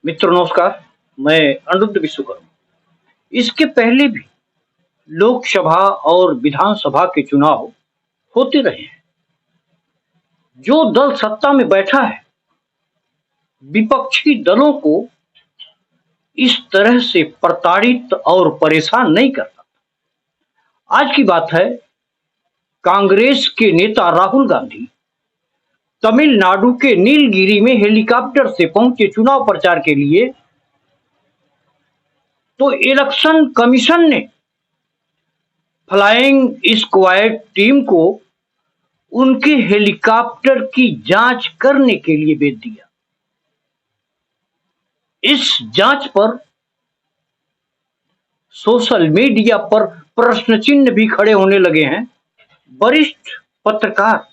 मित्रों नमस्कार, मैं अनिरुद्ध विश्वकर्मा। इसके पहले भी लोकसभा और विधानसभा के चुनाव होते रहे हैं। जो दल सत्ता में बैठा है, विपक्षी दलों को इस तरह से प्रताड़ित और परेशान नहीं करता। आज की बात है, कांग्रेस के नेता राहुल गांधी तमिलनाडु के नीलगिरी में हेलीकॉप्टर से पहुंचे चुनाव प्रचार के लिए। तो इलेक्शन कमीशन ने फ्लाइंग स्क्वाड टीम को उनके हेलीकॉप्टर की जांच करने के लिए भेज दिया। इस जांच पर सोशल मीडिया पर प्रश्न चिन्ह भी खड़े होने लगे हैं। वरिष्ठ पत्रकार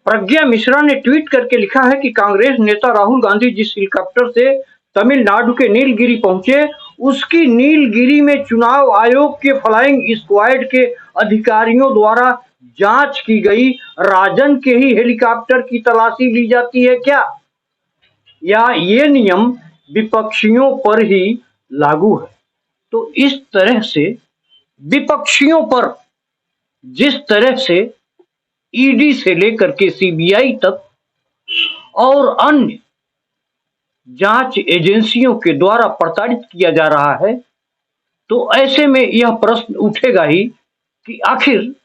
प्रज्ञा मिश्रा ने ट्वीट करके लिखा है कि कांग्रेस नेता राहुल गांधी जिस हेलीकॉप्टर से तमिलनाडु के नीलगिरी पहुंचे, उसकी नीलगिरी में चुनाव आयोग के फ्लाइंग स्क्वाड के अधिकारियों द्वारा जांच की गई राजन के ही हेलीकॉप्टर की तलाशी ली जाती है क्या, या ये नियम विपक्षियों पर ही लागू है। तो इस तरह से विपक्षियों पर जिस तरह से ईडी से लेकर के सीबीआई तक और अन्य जांच एजेंसियों के द्वारा प्रताड़ित किया जा रहा है, तो ऐसे में यह प्रश्न उठेगा ही कि आखिर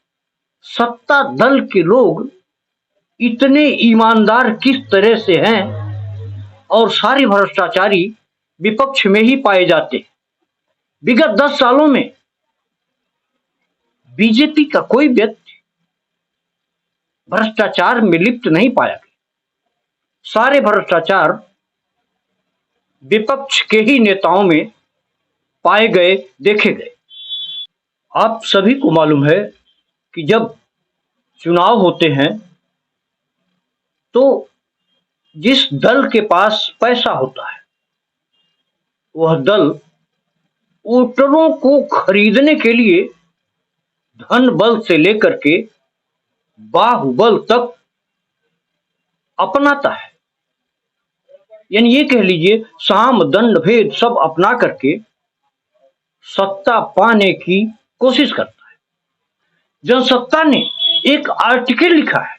सत्ता दल के लोग इतने ईमानदार किस तरह से हैं और सारे भ्रष्टाचारी विपक्ष में ही पाए जाते हैं। विगत 10 सालों में बीजेपी का कोई व्यक्ति भ्रष्टाचार में लिप्त नहीं पाया गया। सारे भ्रष्टाचार विपक्ष के ही नेताओं में पाए गए, देखे गए। आप सभी को मालूम है कि जब चुनाव होते हैं तो जिस दल के पास पैसा होता है, वह दल वोटरों को खरीदने के लिए धन बल से लेकर के बाहुबल तक अपनाता है। यानी ये कह लीजिए, साम दंड भेद सब अपना करके सत्ता पाने की कोशिश करता है। जनसत्ता ने एक आर्टिकल लिखा है,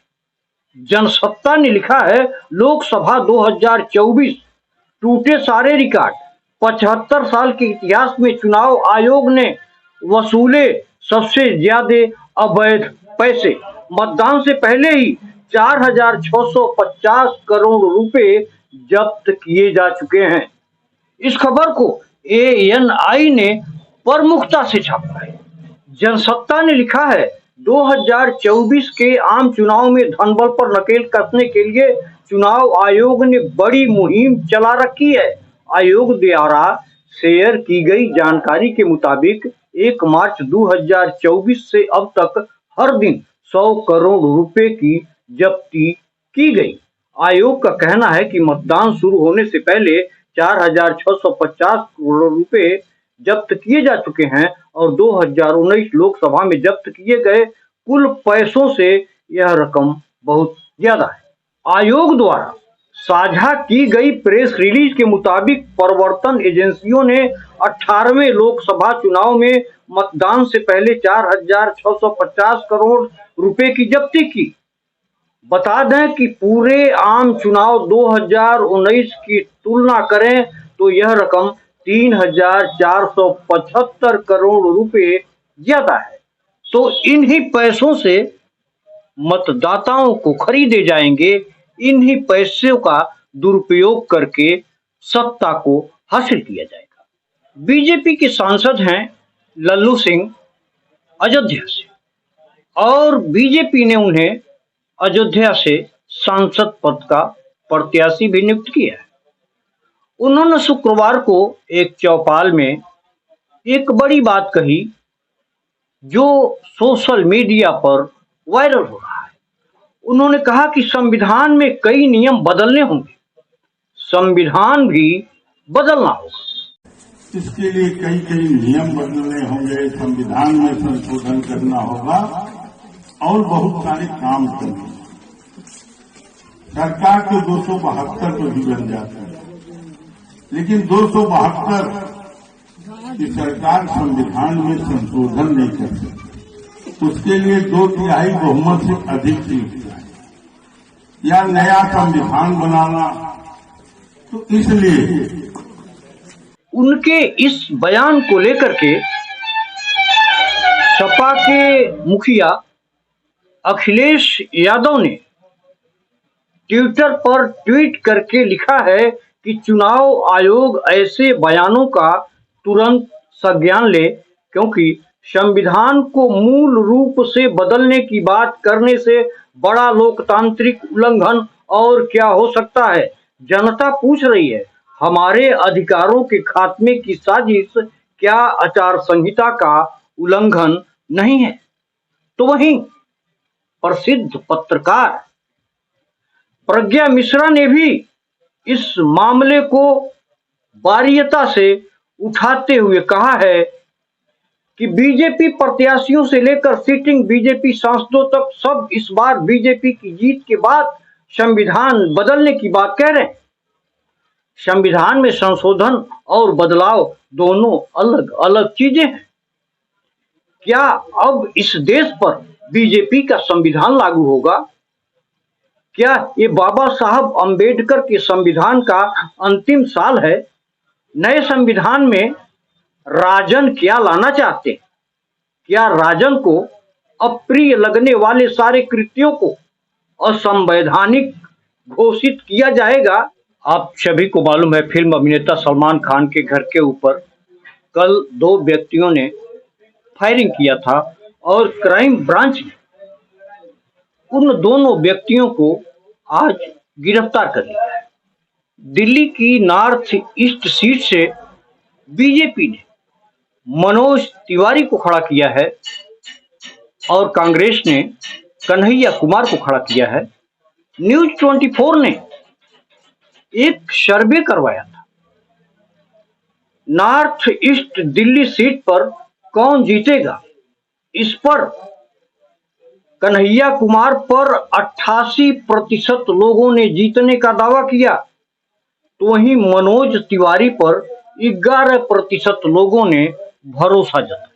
जनसत्ता ने लिखा है, लोकसभा 2024 टूटे सारे रिकॉर्ड। 75 साल के इतिहास में चुनाव आयोग ने वसूले सबसे ज्यादा अवैध पैसे। मतदान से पहले ही 4,650 करोड़ रुपए जब्त किए जा चुके हैं। इस खबर को ANI ने प्रमुखता से छापा है। जनसत्ता ने लिखा है, 2024 के आम चुनाव में धनबल पर नकेल कसने के लिए चुनाव आयोग ने बड़ी मुहिम चला रखी है। आयोग द्वारा शेयर की गई जानकारी के मुताबिक 1 मार्च 2024 से अब तक हर दिन 100 करोड़ रुपए की जब्ती की गई। आयोग का कहना है कि मतदान शुरू होने से पहले 4,650 करोड़ रुपए जब्त किए जा चुके हैं और 2019 लोकसभा में जब्त किए गए कुल पैसों से यह रकम बहुत ज्यादा है। आयोग द्वारा साझा की गई प्रेस रिलीज के मुताबिक प्रवर्तन एजेंसियों ने 18वें लोकसभा चुनाव में मतदान से पहले 4,650 करोड़ रुपए की जब्ती की। बता दें कि पूरे आम चुनाव 2019 की तुलना करें तो यह रकम 3,475 करोड़ रुपए ज्यादा है। तो इन्हीं पैसों से मतदाताओं को खरीदे जाएंगे, इन्हीं पैसों का दुरुपयोग करके सत्ता को हासिल किया जाएगा। बीजेपी के सांसद हैं लल्लू सिंह अयोध्या से, और बीजेपी ने उन्हें अयोध्या से सांसद पद का प्रत्याशी भी नियुक्त किया है। उन्होंने शुक्रवार को एक चौपाल में एक बड़ी बात कही जो सोशल मीडिया पर वायरल हो रहा है। उन्होंने कहा कि संविधान में कई नियम बदलने होंगे, संविधान भी बदलना होगा। इसके लिए कई नियम बदलने होंगे, संविधान में संशोधन करना होगा और बहुत सारे काम करने। सरकार के 272 तो भी बन जाते हैं। लेकिन 272 की सरकार संविधान में संशोधन नहीं कर सकती। उसके लिए 2/3 बहुमत से अधिक सीट या नया संविधान बनाना, तो इसलिए उनके इस बयान को लेकर के सपा के मुखिया अखिलेश यादव ने ट्विटर पर ट्वीट करके लिखा है कि चुनाव आयोग ऐसे बयानों का तुरंत संज्ञान ले, क्योंकि संविधान को मूल रूप से बदलने की बात करने से बड़ा लोकतांत्रिक उल्लंघन और क्या हो सकता है। जनता पूछ रही है, हमारे अधिकारों के खात्मे की साजिश क्या आचार संहिता का उल्लंघन नहीं है? तो वहीं प्रसिद्ध पत्रकार प्रज्ञा मिश्रा ने भी इस मामले को बारीकता से उठाते हुए कहा है कि बीजेपी प्रत्याशियों से लेकर सिटिंग बीजेपी सांसदों तक सब इस बार बीजेपी की जीत के बाद संविधान बदलने की बात कह रहे हैं। संविधान में संशोधन और बदलाव दोनों अलग अलग चीजें हैं। क्या अब इस देश पर बीजेपी का संविधान लागू होगा? क्या ये बाबा साहब अंबेडकर के संविधान का अंतिम साल है? नए संविधान में राजन क्या लाना चाहते हैं? क्या राजन को अप्रिय लगने वाले सारे कृत्यों को असंवैधानिक घोषित किया जाएगा? आप सभी को मालूम है, फिल्म अभिनेता सलमान खान के घर के ऊपर कल 2 व्यक्तियों ने फायरिंग किया था और क्राइम ब्रांच ने उन दोनों व्यक्तियों को आज गिरफ्तार कर लिया है। दिल्ली की नॉर्थ ईस्ट सीट से बीजेपी ने मनोज तिवारी को खड़ा किया है और कांग्रेस ने कन्हैया कुमार को खड़ा किया है। न्यूज 24 ने एक सर्वे करवाया था, नॉर्थ ईस्ट दिल्ली सीट पर कौन जीतेगा। इस पर कन्हैया कुमार पर 88% लोगों ने जीतने का दावा किया, तो वहीं मनोज तिवारी पर 11% लोगों ने भरोसा जताया।